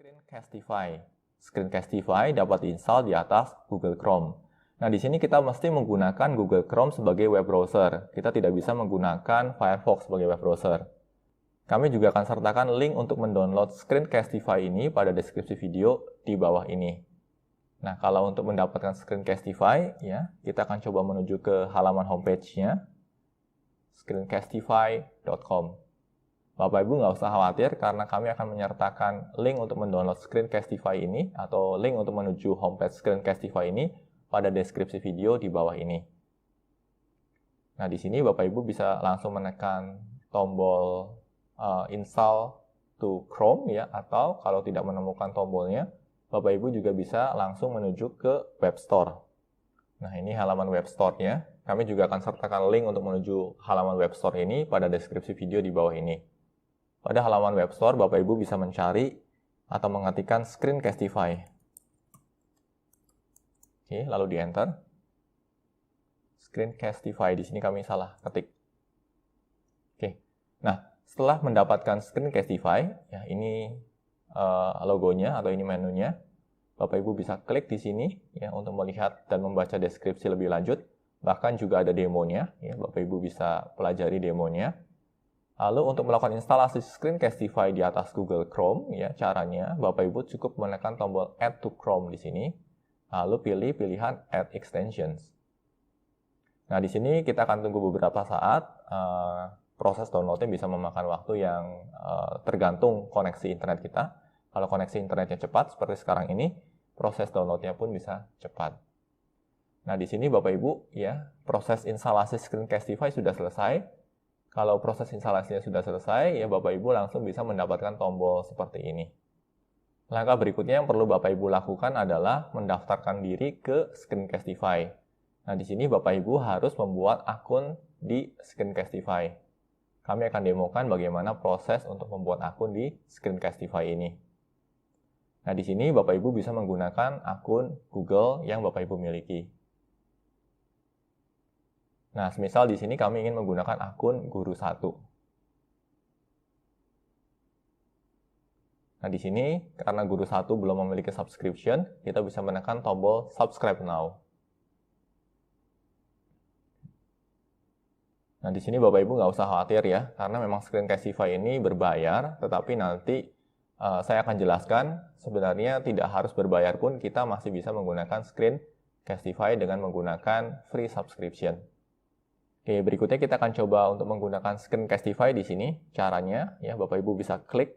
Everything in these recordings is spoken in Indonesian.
Screencastify. Screencastify dapat diinstal di atas Google Chrome. Nah, di sini kita mesti menggunakan Google Chrome sebagai web browser. Kita tidak bisa menggunakan Firefox sebagai web browser. Kami juga akan sertakan link untuk mendownload Screencastify ini pada deskripsi video di bawah ini. Nah, kalau untuk mendapatkan Screencastify, ya, kita akan coba menuju ke halaman homepage-nya, screencastify.com. Bapak Ibu nggak usah khawatir karena kami akan menyertakan link untuk mendownload Screencastify ini atau link untuk menuju homepage Screencastify ini pada deskripsi video di bawah ini. Nah, di sini Bapak Ibu bisa langsung menekan tombol install to Chrome ya, atau kalau tidak menemukan tombolnya, Bapak Ibu juga bisa langsung menuju ke Web Store. Nah, ini halaman Web Store-nya. Kami juga akan sertakan link untuk menuju halaman Web Store ini pada deskripsi video di bawah ini. Pada halaman Web Store, Bapak Ibu bisa mencari atau mengetikkan Screencastify. Oke, lalu di-enter. Screencastify, di sini kami salah ketik. Oke, nah setelah mendapatkan Screencastify, ya ini logonya atau ini menunya, Bapak Ibu bisa klik di sini ya untuk melihat dan membaca deskripsi lebih lanjut. Bahkan juga ada demonya, ya Bapak Ibu bisa pelajari demonya. Lalu untuk melakukan instalasi Screencastify di atas Google Chrome, ya caranya Bapak Ibu cukup menekan tombol Add to Chrome di sini, lalu pilih pilihan Add Extensions. Nah, di sini kita akan tunggu beberapa saat. Proses downloadnya bisa memakan waktu yang tergantung koneksi internet kita. Kalau koneksi internetnya cepat seperti sekarang ini, proses downloadnya pun bisa cepat. Nah, di sini Bapak Ibu, ya proses instalasi Screencastify sudah selesai. Kalau proses instalasinya sudah selesai, ya Bapak Ibu langsung bisa mendapatkan tombol seperti ini. Langkah berikutnya yang perlu Bapak Ibu lakukan adalah mendaftarkan diri ke Screencastify. Nah, di sini Bapak Ibu harus membuat akun di Screencastify. Kami akan demokan bagaimana proses untuk membuat akun di Screencastify ini. Nah, di sini Bapak Ibu bisa menggunakan akun Google yang Bapak Ibu miliki. Nah, semisal di sini kami ingin menggunakan akun Guru1. Nah, di sini karena Guru1 belum memiliki subscription, kita bisa menekan tombol Subscribe Now. Nah, di sini Bapak Ibu nggak usah khawatir ya, karena memang Screencastify ini berbayar, tetapi nanti saya akan jelaskan sebenarnya tidak harus berbayar pun kita masih bisa menggunakan Screencastify dengan menggunakan free subscription. Oke, berikutnya kita akan coba untuk menggunakan Screencastify di sini. Caranya, ya Bapak Ibu bisa klik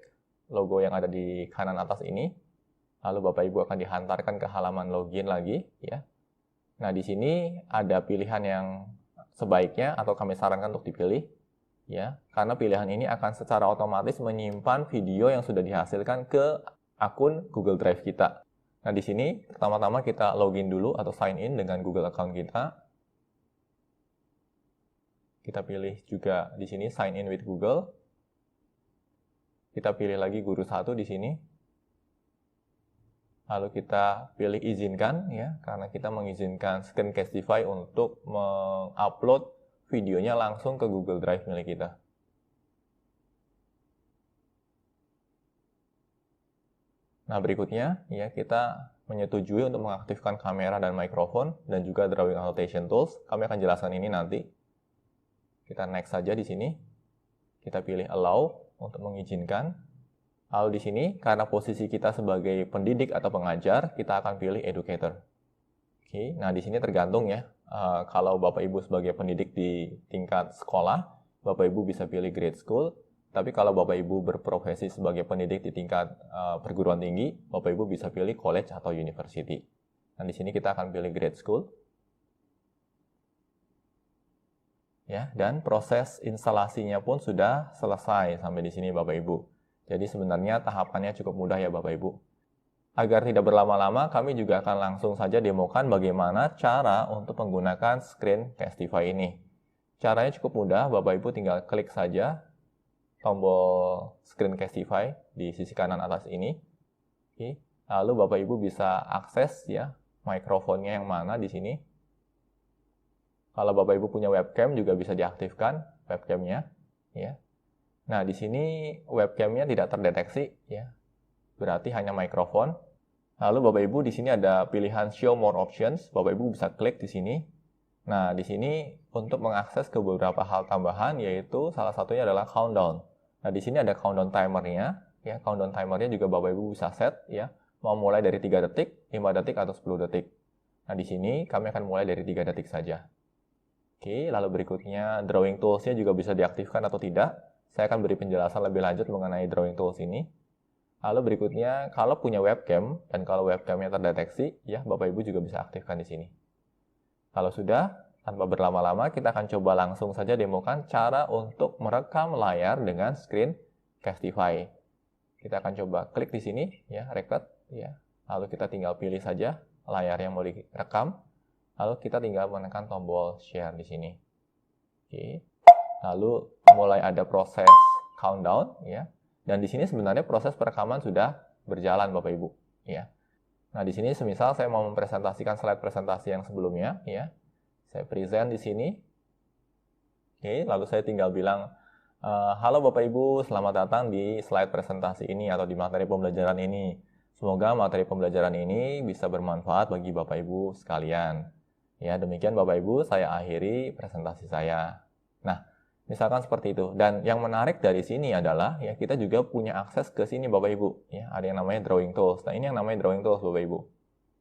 logo yang ada di kanan atas ini. Lalu Bapak Ibu akan dihantarkan ke halaman login lagi, ya. Nah, di sini ada pilihan yang sebaiknya atau kami sarankan untuk dipilih, ya. Karena pilihan ini akan secara otomatis menyimpan video yang sudah dihasilkan ke akun Google Drive kita. Nah, di sini pertama-tama kita login dulu atau sign in dengan Google account kita. Kita pilih juga di sini sign in with Google. Kita pilih lagi Guru1 di sini. Lalu kita pilih izinkan ya, karena kita mengizinkan Screencastify untuk mengupload videonya langsung ke Google Drive milik kita. Nah, berikutnya ya kita menyetujui untuk mengaktifkan kamera dan mikrofon dan juga drawing annotation tools. Kami akan jelaskan ini nanti. Kita next saja di sini. Kita pilih allow untuk mengizinkan. Lalu di sini karena posisi kita sebagai pendidik atau pengajar, kita akan pilih educator. Oke, nah di sini tergantung ya. Kalau Bapak Ibu sebagai pendidik di tingkat sekolah, Bapak Ibu bisa pilih grade school. Tapi kalau Bapak Ibu berprofesi sebagai pendidik di tingkat perguruan tinggi, Bapak Ibu bisa pilih college atau university. Nah di sini kita akan pilih grade school. Ya, dan proses instalasinya pun sudah selesai sampai di sini Bapak Ibu. Jadi sebenarnya tahapannya cukup mudah ya Bapak Ibu. Agar tidak berlama-lama, kami juga akan langsung saja demokan bagaimana cara untuk menggunakan Screencastify ini. Caranya cukup mudah, Bapak Ibu tinggal klik saja tombol Screencastify di sisi kanan atas ini. Oke. Lalu Bapak Ibu bisa akses ya mikrofonnya yang mana di sini. Kalau Bapak Ibu punya webcam juga bisa diaktifkan webcamnya, ya. Nah, di sini webcamnya tidak terdeteksi, ya. Berarti hanya mikrofon. Lalu Bapak Ibu di sini ada pilihan Show More Options. Bapak Ibu bisa klik di sini. Nah, di sini untuk mengakses ke beberapa hal tambahan, yaitu salah satunya adalah countdown. Nah, di sini ada countdown timernya, ya. Countdown timernya juga Bapak Ibu bisa set, ya. Mau mulai dari 3 detik, 5 detik, atau 10 detik. Nah, di sini kami akan mulai dari 3 detik saja. Oke, lalu berikutnya drawing tools-nya juga bisa diaktifkan atau tidak. Saya akan beri penjelasan lebih lanjut mengenai drawing tools ini. Lalu berikutnya, kalau punya webcam dan kalau webcamnya terdeteksi, ya Bapak Ibu juga bisa aktifkan di sini. Kalau sudah, tanpa berlama-lama, kita akan coba langsung saja demokan cara untuk merekam layar dengan screen Castify. Kita akan coba klik di sini, ya, record, ya. Lalu kita tinggal pilih saja layar yang mau direkam. Lalu kita tinggal menekan tombol share di sini. Oke. Lalu mulai ada proses countdown, ya. Dan di sini sebenarnya proses perekaman sudah berjalan, Bapak Ibu, ya. Nah, di sini semisal saya mau mempresentasikan slide presentasi yang sebelumnya, ya. Saya present di sini. Oke, lalu saya tinggal bilang, halo Bapak Ibu, selamat datang di slide presentasi ini atau di materi pembelajaran ini. Semoga materi pembelajaran ini bisa bermanfaat bagi Bapak Ibu sekalian. Ya, demikian Bapak Ibu, saya akhiri presentasi saya. Nah, misalkan seperti itu. Dan yang menarik dari sini adalah, ya, kita juga punya akses ke sini Bapak Ibu. Ya, ada yang namanya drawing tools. Nah, ini yang namanya drawing tools Bapak Ibu.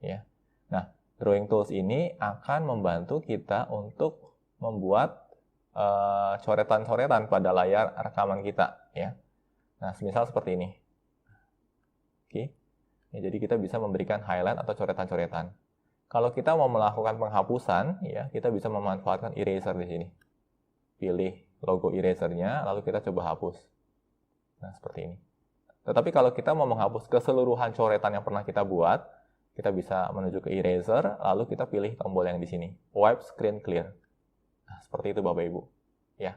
Ya. Nah, drawing tools ini akan membantu kita untuk membuat coretan-coretan pada layar rekaman kita. Ya. Nah, semisal seperti ini. Oke. Ya, jadi kita bisa memberikan highlight atau coretan-coretan. Kalau kita mau melakukan penghapusan, ya, kita bisa memanfaatkan eraser di sini. Pilih logo erasernya, lalu kita coba hapus. Nah, seperti ini. Tetapi kalau kita mau menghapus keseluruhan coretan yang pernah kita buat, kita bisa menuju ke eraser, lalu kita pilih tombol yang di sini, wipe screen clear. Nah, seperti itu Bapak Ibu. Ya,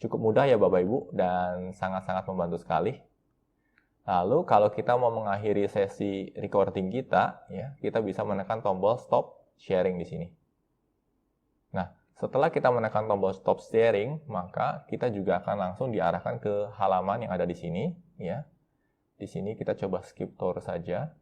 cukup mudah ya Bapak Ibu, dan sangat-sangat membantu sekali. Lalu kalau kita mau mengakhiri sesi recording kita, ya, kita bisa menekan tombol stop sharing di sini. Nah, setelah kita menekan tombol stop sharing, maka kita juga akan langsung diarahkan ke halaman yang ada di sini, ya. Di sini kita coba skip tour saja.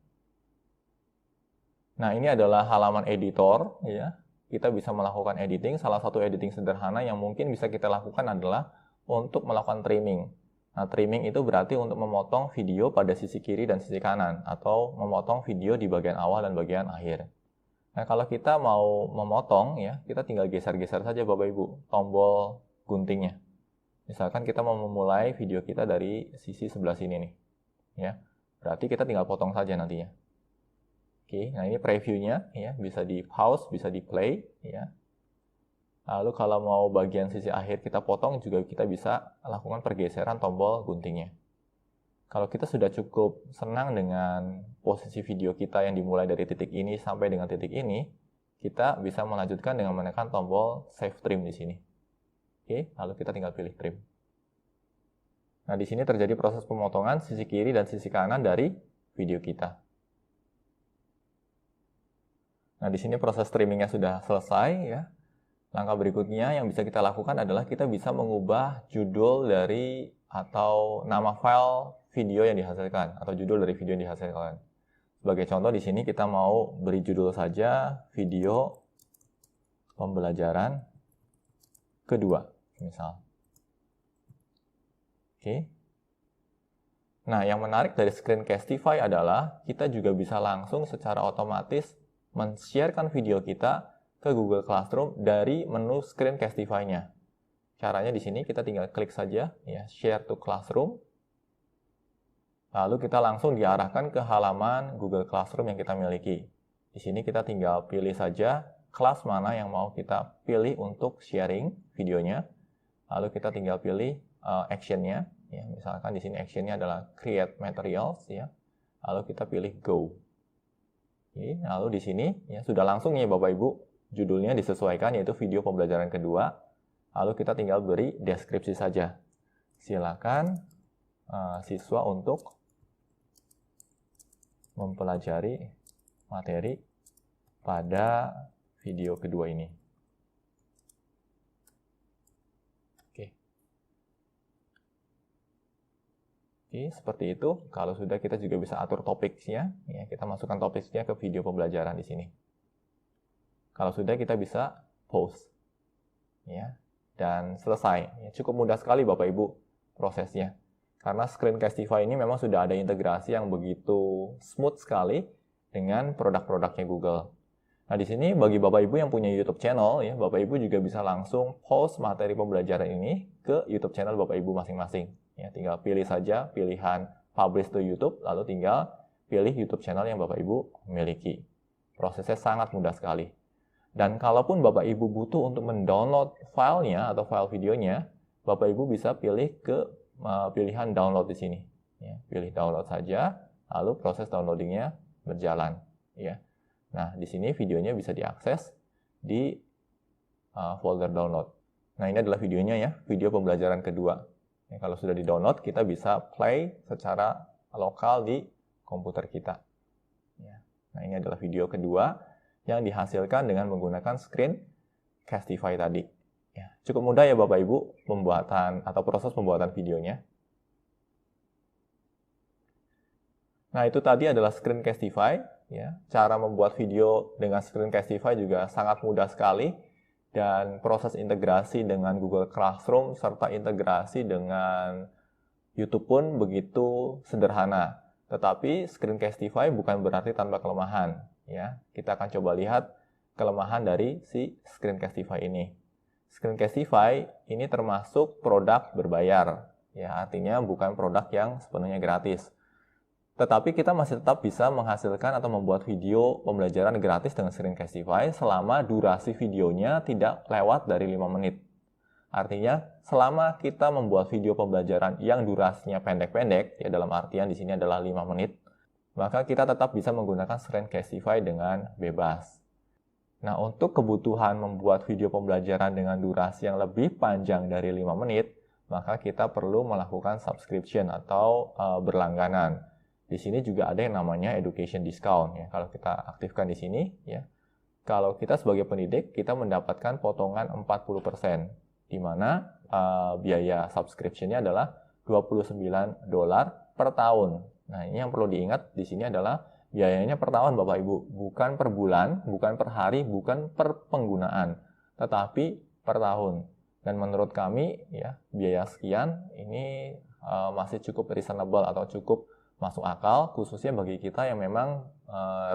Nah, ini adalah halaman editor, ya. Kita bisa melakukan editing. Salah satu editing sederhana yang mungkin bisa kita lakukan adalah untuk melakukan trimming. Nah, trimming itu berarti untuk memotong video pada sisi kiri dan sisi kanan, atau memotong video di bagian awal dan bagian akhir. Nah, kalau kita mau memotong, ya, kita tinggal geser-geser saja Bapak Ibu tombol guntingnya. Misalkan kita mau memulai video kita dari sisi sebelah sini nih, ya. Berarti kita tinggal potong saja nantinya. Oke, nah ini previewnya, ya, bisa di pause, bisa di play, ya. Lalu kalau mau bagian sisi akhir kita potong juga kita bisa lakukan pergeseran tombol guntingnya. Kalau kita sudah cukup senang dengan posisi video kita yang dimulai dari titik ini sampai dengan titik ini, kita bisa melanjutkan dengan menekan tombol save trim di sini. Oke, lalu kita tinggal pilih trim. Nah, di sini terjadi proses pemotongan sisi kiri dan sisi kanan dari video kita. Nah, di sini proses trimmingnya sudah selesai, ya. Langkah berikutnya yang bisa kita lakukan adalah kita bisa mengubah judul dari atau nama file video yang dihasilkan atau judul dari video yang dihasilkan. Sebagai contoh di sini kita mau beri judul saja video pembelajaran kedua, misal. Oke. Nah, yang menarik dari Screencastify adalah kita juga bisa langsung secara otomatis men-sharekan video kita ke Google Classroom dari menu Screencastify-nya. Caranya di sini kita tinggal klik saja, ya, Share to Classroom. Lalu kita langsung diarahkan ke halaman Google Classroom yang kita miliki. Di sini kita tinggal pilih saja kelas mana yang mau kita pilih untuk sharing videonya. Lalu kita tinggal pilih action-nya. Ya, misalkan di sini action-nya adalah Create Materials, ya. Lalu kita pilih Go. Oke, lalu di sini ya sudah langsung ya Bapak Ibu. Judulnya disesuaikan yaitu video pembelajaran kedua. Lalu kita tinggal beri deskripsi saja. Silakan siswa untuk mempelajari materi pada video kedua ini. Oke, seperti itu. Kalau sudah, kita juga bisa atur topiknya. Ya, kita masukkan topiknya ke video pembelajaran di sini. Kalau sudah, kita bisa post. Ya, dan selesai. Ya, cukup mudah sekali Bapak Ibu prosesnya. Karena Screencastify ini memang sudah ada integrasi yang begitu smooth sekali dengan produk-produknya Google. Nah, di sini bagi Bapak Ibu yang punya YouTube channel, ya, Bapak Ibu juga bisa langsung post materi pembelajaran ini ke YouTube channel Bapak Ibu masing-masing. Ya, tinggal pilih saja pilihan publish to YouTube, lalu tinggal pilih YouTube channel yang Bapak Ibu miliki. Prosesnya sangat mudah sekali. Dan kalaupun Bapak Ibu butuh untuk mendownload filenya atau file videonya, Bapak Ibu bisa pilih ke pilihan download di sini. Ya, pilih download saja, lalu proses downloadingnya berjalan. Ya. Nah, di sini videonya bisa diakses di folder download. Nah, ini adalah videonya ya, video pembelajaran kedua. Ya, kalau sudah di-download, kita bisa play secara lokal di komputer kita. Ya. Nah, ini adalah video kedua yang dihasilkan dengan menggunakan Screencastify tadi. Ya, cukup mudah ya Bapak Ibu pembuatan atau proses pembuatan videonya. Nah, itu tadi adalah Screencastify. Ya. Cara membuat video dengan Screencastify juga sangat mudah sekali. Dan proses integrasi dengan Google Classroom serta integrasi dengan YouTube pun begitu sederhana. Tetapi Screencastify bukan berarti tanpa kelemahan. Ya, kita akan coba lihat kelemahan dari si Screencastify ini. Screencastify ini termasuk produk berbayar. Ya, artinya bukan produk yang sepenuhnya gratis. Tetapi kita masih tetap bisa menghasilkan atau membuat video pembelajaran gratis dengan Screencastify selama durasi videonya tidak lewat dari 5 menit. Artinya, selama kita membuat video pembelajaran yang durasinya pendek-pendek, ya dalam artian di sini adalah 5 menit, maka kita tetap bisa menggunakan Screencastify dengan bebas. Nah, untuk kebutuhan membuat video pembelajaran dengan durasi yang lebih panjang dari 5 menit, maka kita perlu melakukan subscription atau berlangganan. Di sini juga ada yang namanya education discount ya. Kalau kita aktifkan di sini ya. Kalau kita sebagai pendidik, kita mendapatkan potongan 40%, di mana biaya subscription-nya adalah $29 per tahun. Nah, ini yang perlu diingat di sini adalah biayanya per tahun Bapak Ibu, bukan per bulan, bukan per hari, bukan per penggunaan, tetapi per tahun. Dan menurut kami ya, biaya sekian ini masih cukup reasonable atau cukup masuk akal, khususnya bagi kita yang memang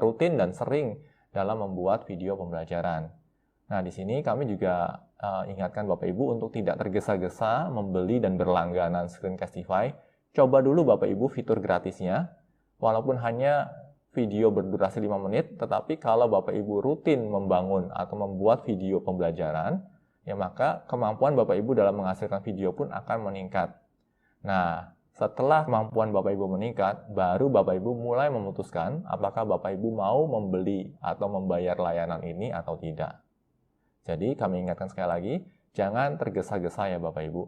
rutin dan sering dalam membuat video pembelajaran. Nah, di sini kami juga ingatkan Bapak Ibu untuk tidak tergesa-gesa membeli dan berlangganan Screencastify. Coba dulu Bapak Ibu fitur gratisnya, walaupun hanya video berdurasi 5 menit, tetapi kalau Bapak Ibu rutin membangun atau membuat video pembelajaran, ya maka kemampuan Bapak Ibu dalam menghasilkan video pun akan meningkat. Nah, setelah kemampuan Bapak Ibu meningkat, baru Bapak Ibu mulai memutuskan apakah Bapak Ibu mau membeli atau membayar layanan ini atau tidak. Jadi kami ingatkan sekali lagi, jangan tergesa-gesa ya Bapak Ibu.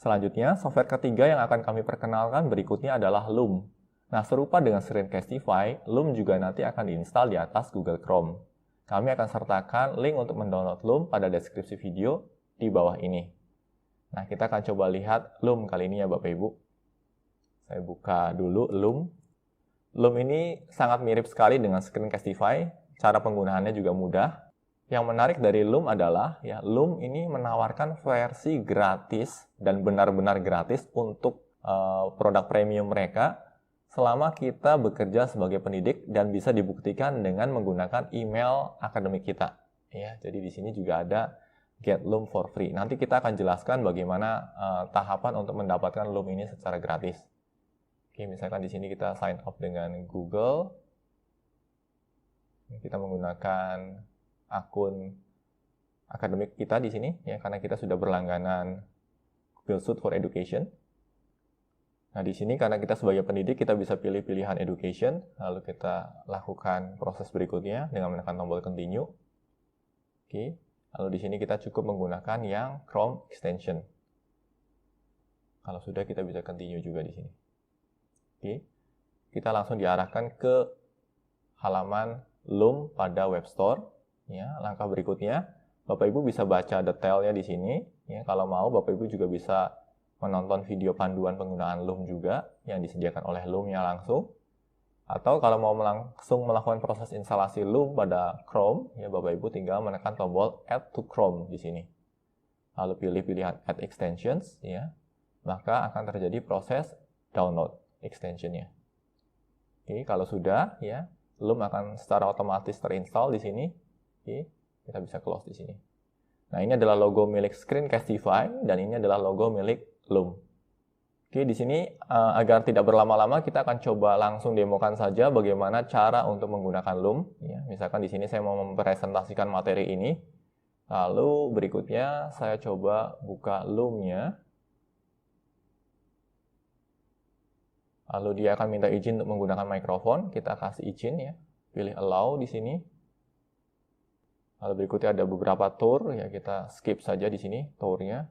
Selanjutnya, software ketiga yang akan kami perkenalkan berikutnya adalah Loom. Nah, serupa dengan Screencastify, Loom juga nanti akan diinstal di atas Google Chrome. Kami akan sertakan link untuk mendownload Loom pada deskripsi video di bawah ini. Nah, kita akan coba lihat Loom kali ini ya Bapak Ibu. Saya buka dulu Loom. Loom ini sangat mirip sekali dengan Screencastify. Cara penggunaannya juga mudah. Yang menarik dari Loom adalah, ya, Loom ini menawarkan versi gratis dan benar-benar gratis untuk produk premium mereka selama kita bekerja sebagai pendidik dan bisa dibuktikan dengan menggunakan email akademik kita. Ya, jadi di sini juga ada Get Loom for free. Nanti kita akan jelaskan bagaimana tahapan untuk mendapatkan Loom ini secara gratis. Oke, misalkan di sini kita sign up dengan Google. Kita menggunakan akun akademik kita di sini ya, karena kita sudah berlangganan Google Suite for Education. Nah, di sini karena kita sebagai pendidik, kita bisa pilih pilihan education, lalu kita lakukan proses berikutnya dengan menekan tombol continue. Oke, lalu di sini kita cukup menggunakan yang Chrome extension. Kalau sudah, kita bisa continue juga di sini. Oke, kita langsung diarahkan ke halaman Loom pada Web Store. Ya, langkah berikutnya, Bapak Ibu bisa baca detailnya di sini. Ya, kalau mau, Bapak Ibu juga bisa menonton video panduan penggunaan Loom juga yang disediakan oleh Loom-nya langsung. Atau kalau mau langsung melakukan proses instalasi Loom pada Chrome, ya Bapak Ibu tinggal menekan tombol Add to Chrome di sini. Lalu pilih pilihan Add Extensions, ya. Maka akan terjadi proses download extensionnya. Oke, kalau sudah, ya, Loom akan secara otomatis terinstall di sini. Oke, kita bisa close di sini. Nah, ini adalah logo milik Screencastify dan ini adalah logo milik Loom. Oke, di sini agar tidak berlama-lama kita akan coba langsung demokan saja bagaimana cara untuk menggunakan Loom. Ya, misalkan di sini saya mau mempresentasikan materi ini. Lalu berikutnya saya coba buka Loom-nya. Lalu dia akan minta izin untuk menggunakan mikrofon. Kita kasih izin ya. Pilih allow di sini. Lalu berikutnya ada beberapa tour ya, kita skip saja di sini tournya.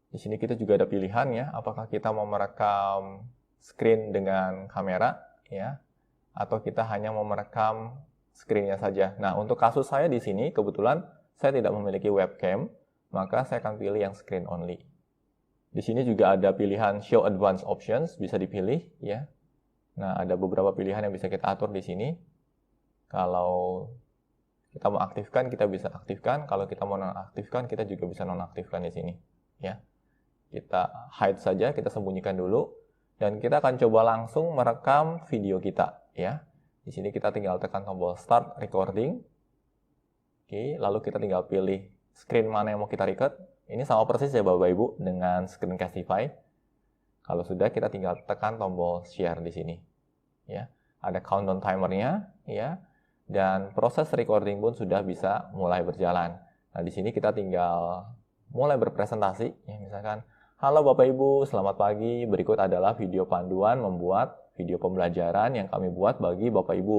Di sini kita juga ada pilihan ya, apakah kita mau merekam screen dengan kamera ya, atau kita hanya mau merekam screen-nya saja. Nah, untuk kasus saya di sini kebetulan saya tidak memiliki webcam, maka saya akan pilih yang screen only. Di sini juga ada pilihan show advanced options, bisa dipilih ya. Nah, ada beberapa pilihan yang bisa kita atur di sini. Kalau kita mau aktifkan, kita bisa aktifkan. Kalau kita mau nonaktifkan, kita juga bisa nonaktifkan di sini ya. Kita hide saja, kita sembunyikan dulu, dan kita akan coba langsung merekam video kita ya. Di sini kita tinggal tekan tombol start recording. Oke, lalu kita tinggal pilih screen mana yang mau kita record. Ini sama persis ya Bapak Ibu dengan Screencastify. Kalau sudah, kita tinggal tekan tombol share di sini ya. Ada countdown timernya ya, dan proses recording pun sudah bisa mulai berjalan. Nah, di sini kita tinggal mulai berpresentasi ya, misalkan halo Bapak Ibu, selamat pagi. Berikut adalah video panduan membuat video pembelajaran yang kami buat bagi Bapak Ibu.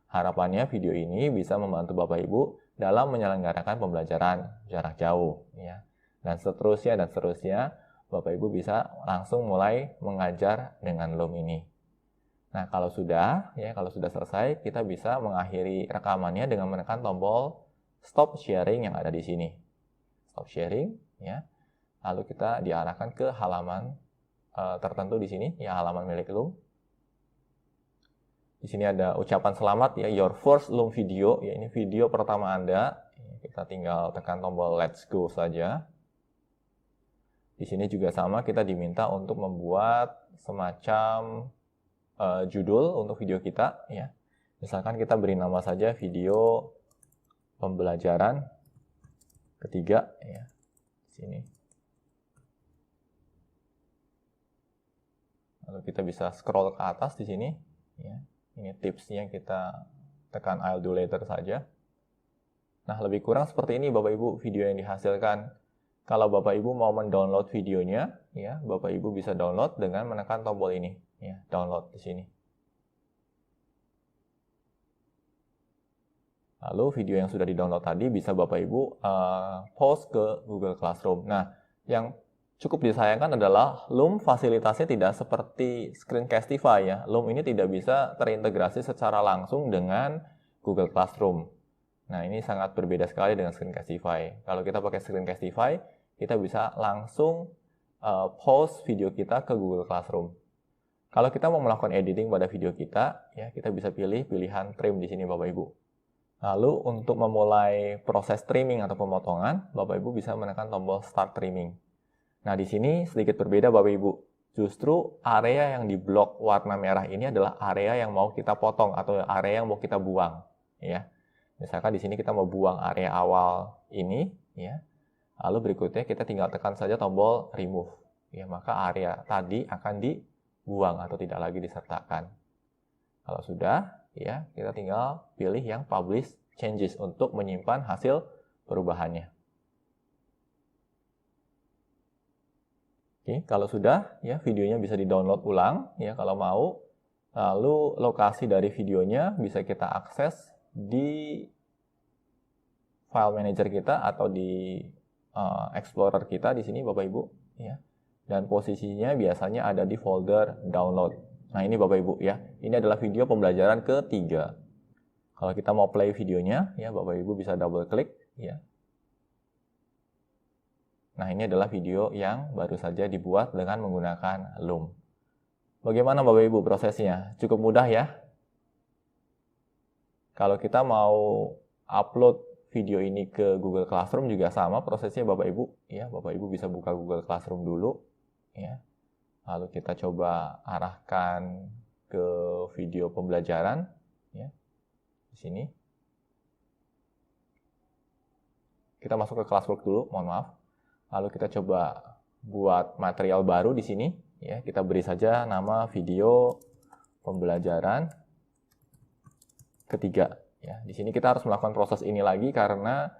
Harapannya video ini bisa membantu Bapak Ibu dalam menyelenggarakan pembelajaran jarak jauh ya. Dan seterusnya Bapak Ibu bisa langsung mulai mengajar dengan Loom ini. Nah, kalau sudah selesai, kita bisa mengakhiri rekamannya dengan menekan tombol stop sharing yang ada di sini. Stop sharing ya. Lalu kita diarahkan ke halaman tertentu di sini, ya halaman milik Loom. Di sini ada ucapan selamat ya, your first Loom video, ya ini video pertama Anda. Kita tinggal tekan tombol let's go saja. Di sini juga sama, kita diminta untuk membuat semacam judul untuk video kita ya. Misalkan kita beri nama saja video pembelajaran ketiga ya. Di sini. Lalu kita bisa scroll ke atas di sini ya. Ini tipsnya, kita tekan I'll do later saja. Nah, lebih kurang seperti ini Bapak Ibu video yang dihasilkan. Kalau Bapak Ibu mau mendownload videonya ya, Bapak Ibu bisa download dengan menekan tombol ini ya, download di sini. Lalu video yang sudah di-download tadi bisa Bapak Ibu post ke Google Classroom. Nah, yang cukup disayangkan adalah Loom fasilitasnya tidak seperti Screencastify ya. Loom ini tidak bisa terintegrasi secara langsung dengan Google Classroom. Nah, ini sangat berbeda sekali dengan Screencastify. Kalau kita pakai Screencastify, kita bisa langsung post video kita ke Google Classroom. Kalau kita mau melakukan editing pada video kita, ya kita bisa pilih pilihan trim di sini Bapak Ibu. Lalu untuk memulai proses trimming atau pemotongan, Bapak Ibu bisa menekan tombol Start Trimming. Nah, di sini sedikit berbeda Bapak Ibu. Justru area yang di blok warna merah ini adalah area yang mau kita potong atau area yang mau kita buang, ya. Misalkan di sini kita mau buang area awal ini, ya. Lalu berikutnya kita tinggal tekan saja tombol remove. Ya, maka area tadi akan dibuang atau tidak lagi disertakan. Kalau sudah, ya, kita tinggal pilih yang publish changes untuk menyimpan hasil perubahannya. Oke, kalau sudah, ya videonya bisa di-download ulang, ya kalau mau. Lalu lokasi dari videonya bisa kita akses di file manager kita atau di Explorer kita di sini Bapak Ibu, ya. Dan posisinya biasanya ada di folder download. Nah, ini Bapak Ibu ya. Ini adalah video pembelajaran ketiga. Kalau kita mau play videonya, ya Bapak Ibu bisa double klik, ya. Nah, ini adalah video yang baru saja dibuat dengan menggunakan Loom. Bagaimana Bapak Ibu prosesnya? Cukup mudah ya. Kalau kita mau upload video ini ke Google Classroom juga sama prosesnya Bapak Ibu. Ya, Bapak Ibu bisa buka Google Classroom dulu. Ya. Lalu kita coba arahkan ke video pembelajaran. Ya. Di sini. Kita masuk ke classwork dulu, mohon maaf. Lalu kita coba buat material baru di sini. Ya, kita beri saja nama video pembelajaran ketiga. Ya, di sini kita harus melakukan proses ini lagi karena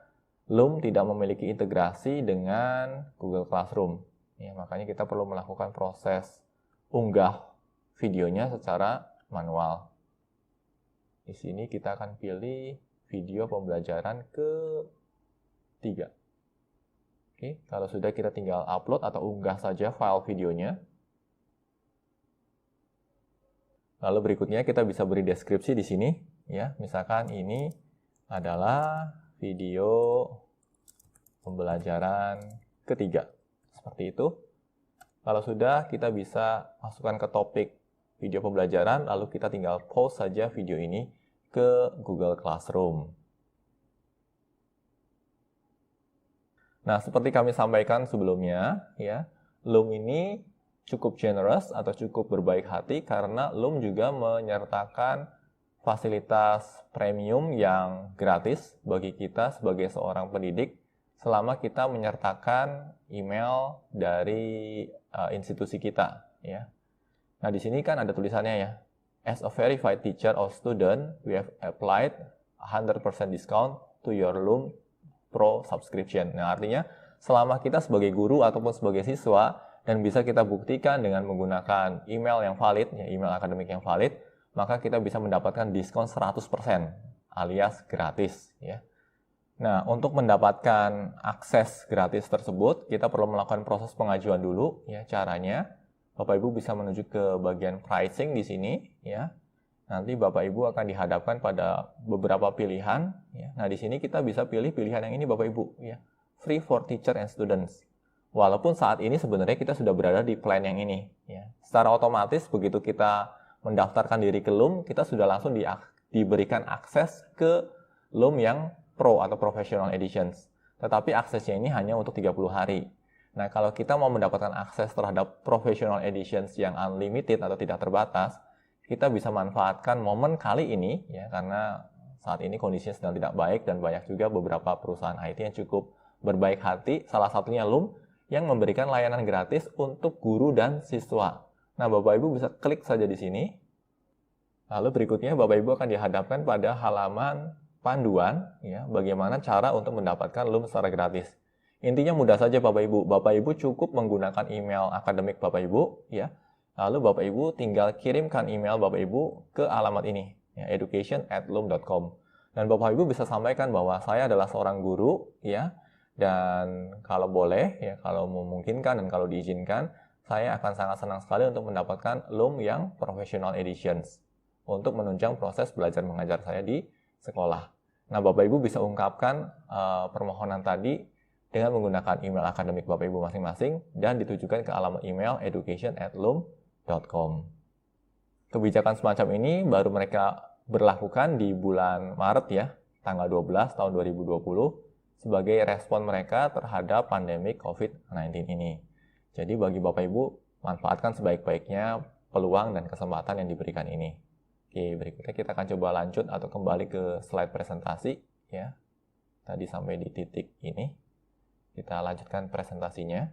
Loom tidak memiliki integrasi dengan Google Classroom. Ya, makanya kita perlu melakukan proses unggah videonya secara manual. Di sini kita akan pilih video pembelajaran ketiga. Oke, kalau sudah kita tinggal upload atau unggah saja file videonya. Lalu berikutnya kita bisa beri deskripsi di sini. Ya, misalkan ini adalah video pembelajaran ketiga. Seperti itu. Kalau sudah, kita bisa masukkan ke topik video pembelajaran, lalu kita tinggal post saja video ini ke Google Classroom. Nah, seperti kami sampaikan sebelumnya, ya, Loom ini cukup generous atau cukup berbaik hati karena Loom juga menyertakan fasilitas premium yang gratis bagi kita sebagai seorang pendidik selama kita menyertakan email dari institusi kita, ya. Nah, di sini kan ada tulisannya ya. As a verified teacher or student, we have applied 100% discount to your Loom Pro subscription. Nah, artinya selama kita sebagai guru ataupun sebagai siswa dan bisa kita buktikan dengan menggunakan email yang valid, ya, email akademik yang valid, maka kita bisa mendapatkan diskon 100% alias gratis, ya. Nah, untuk mendapatkan akses gratis tersebut, kita perlu melakukan proses pengajuan dulu, ya. Caranya, Bapak Ibu bisa menuju ke bagian pricing di sini, ya. Nanti Bapak Ibu akan dihadapkan pada beberapa pilihan, ya. Nah, di sini kita bisa pilih pilihan yang ini Bapak Ibu, ya. Free for teacher and students. Walaupun saat ini sebenarnya kita sudah berada di plan yang ini, ya. Secara otomatis begitu kita mendaftarkan diri ke Loom, kita sudah langsung diberikan akses ke Loom yang Pro atau Professional Editions. Tetapi aksesnya ini hanya untuk 30 hari. Nah, kalau kita mau mendapatkan akses terhadap Professional Editions yang unlimited atau tidak terbatas, kita bisa manfaatkan momen kali ini, ya, karena saat ini kondisinya sedang tidak baik dan banyak juga beberapa perusahaan IT yang cukup berbaik hati, salah satunya Loom, yang memberikan layanan gratis untuk guru dan siswa. Nah, Bapak Ibu bisa klik saja di sini. Lalu berikutnya Bapak Ibu akan dihadapkan pada halaman panduan, ya, bagaimana cara untuk mendapatkan Loom secara gratis. Intinya mudah saja Bapak Ibu. Bapak Ibu cukup menggunakan email akademik Bapak Ibu, ya. Lalu Bapak Ibu tinggal kirimkan email Bapak Ibu ke alamat ini, ya, education@loom.com. Dan Bapak Ibu bisa sampaikan bahwa saya adalah seorang guru, ya. Dan kalau boleh, ya, kalau memungkinkan dan kalau diizinkan, saya akan sangat senang sekali untuk mendapatkan Loom yang Professional Editions untuk menunjang proses belajar mengajar saya di sekolah. Nah, Bapak Ibu bisa ungkapkan permohonan tadi dengan menggunakan email akademik Bapak Ibu masing-masing dan ditujukan ke alamat email education@loom.com. Kebijakan semacam ini baru mereka berlakukan di bulan Maret, ya, tanggal 12 tahun 2020 sebagai respon mereka terhadap pandemi COVID-19 ini. Jadi bagi Bapak Ibu, manfaatkan sebaik-baiknya peluang dan kesempatan yang diberikan ini. Oke, berikutnya kita akan coba lanjut atau kembali ke slide presentasi, ya. Tadi sampai di titik ini. Kita lanjutkan presentasinya.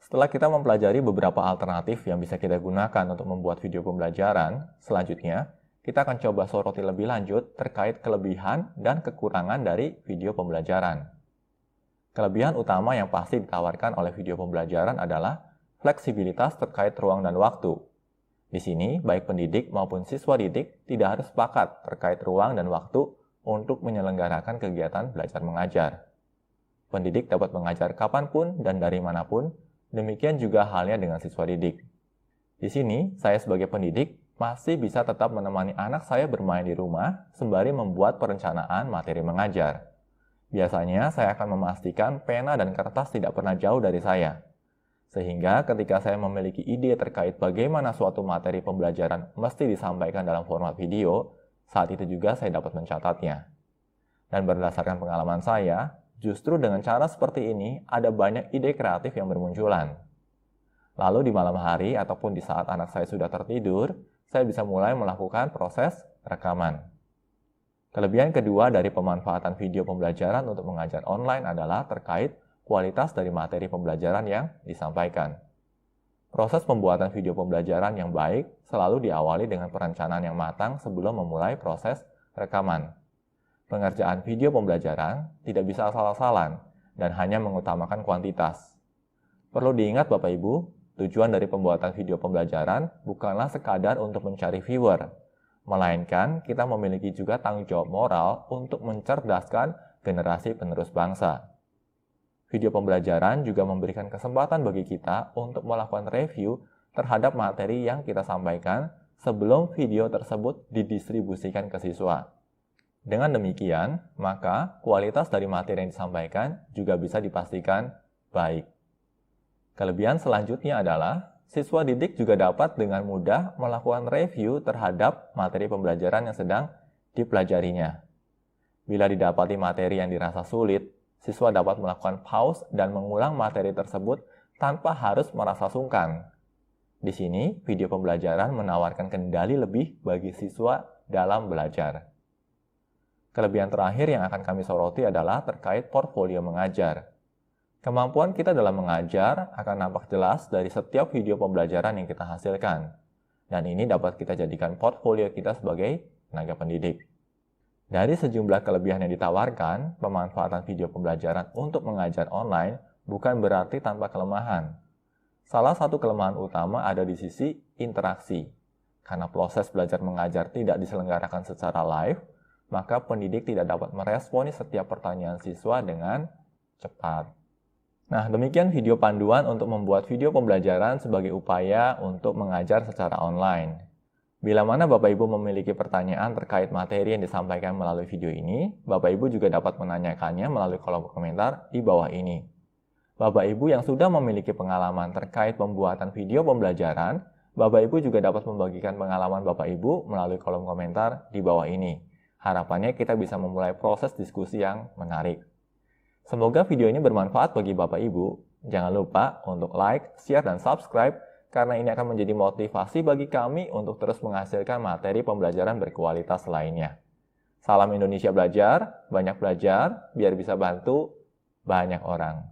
Setelah kita mempelajari beberapa alternatif yang bisa kita gunakan untuk membuat video pembelajaran, selanjutnya kita akan coba soroti lebih lanjut terkait kelebihan dan kekurangan dari video pembelajaran. Kelebihan utama yang pasti ditawarkan oleh video pembelajaran adalah fleksibilitas terkait ruang dan waktu. Di sini, baik pendidik maupun siswa didik tidak harus sepakat terkait ruang dan waktu untuk menyelenggarakan kegiatan belajar mengajar. Pendidik dapat mengajar kapanpun dan dari manapun, demikian juga halnya dengan siswa didik. Di sini, saya sebagai pendidik masih bisa tetap menemani anak saya bermain di rumah sembari membuat perencanaan materi mengajar. Biasanya saya akan memastikan pena dan kertas tidak pernah jauh dari saya. Sehingga ketika saya memiliki ide terkait bagaimana suatu materi pembelajaran mesti disampaikan dalam format video, saat itu juga saya dapat mencatatnya. Dan berdasarkan pengalaman saya, justru dengan cara seperti ini ada banyak ide kreatif yang bermunculan. Lalu di malam hari ataupun di saat anak saya sudah tertidur, saya bisa mulai melakukan proses rekaman. Kelebihan kedua dari pemanfaatan video pembelajaran untuk mengajar online adalah terkait kualitas dari materi pembelajaran yang disampaikan. Proses pembuatan video pembelajaran yang baik selalu diawali dengan perencanaan yang matang sebelum memulai proses rekaman. Pengerjaan video pembelajaran tidak bisa asal-asalan dan hanya mengutamakan kuantitas. Perlu diingat Bapak Ibu, tujuan dari pembuatan video pembelajaran bukanlah sekadar untuk mencari viewer, melainkan kita memiliki juga tanggung jawab moral untuk mencerdaskan generasi penerus bangsa. Video pembelajaran juga memberikan kesempatan bagi kita untuk melakukan review terhadap materi yang kita sampaikan sebelum video tersebut didistribusikan ke siswa. Dengan demikian, maka kualitas dari materi yang disampaikan juga bisa dipastikan baik. Kelebihan selanjutnya adalah siswa didik juga dapat dengan mudah melakukan review terhadap materi pembelajaran yang sedang dipelajarinya. Bila didapati materi yang dirasa sulit, siswa dapat melakukan pause dan mengulang materi tersebut tanpa harus merasa sungkan. Di sini, video pembelajaran menawarkan kendali lebih bagi siswa dalam belajar. Kelebihan terakhir yang akan kami soroti adalah terkait portfolio mengajar. Kemampuan kita dalam mengajar akan nampak jelas dari setiap video pembelajaran yang kita hasilkan. Dan ini dapat kita jadikan portfolio kita sebagai tenaga pendidik. Dari sejumlah kelebihan yang ditawarkan, pemanfaatan video pembelajaran untuk mengajar online bukan berarti tanpa kelemahan. Salah satu kelemahan utama ada di sisi interaksi. Karena proses belajar mengajar tidak diselenggarakan secara live, maka pendidik tidak dapat meresponi setiap pertanyaan siswa dengan cepat. Nah, demikian video panduan untuk membuat video pembelajaran sebagai upaya untuk mengajar secara online. Bila mana Bapak Ibu memiliki pertanyaan terkait materi yang disampaikan melalui video ini, Bapak Ibu juga dapat menanyakannya melalui kolom komentar di bawah ini. Bapak Ibu yang sudah memiliki pengalaman terkait pembuatan video pembelajaran, Bapak Ibu juga dapat membagikan pengalaman Bapak Ibu melalui kolom komentar di bawah ini. Harapannya kita bisa memulai proses diskusi yang menarik. Semoga video ini bermanfaat bagi Bapak Ibu. Jangan lupa untuk like, share, dan subscribe karena ini akan menjadi motivasi bagi kami untuk terus menghasilkan materi pembelajaran berkualitas lainnya. Salam Indonesia Belajar, banyak belajar, biar bisa bantu banyak orang.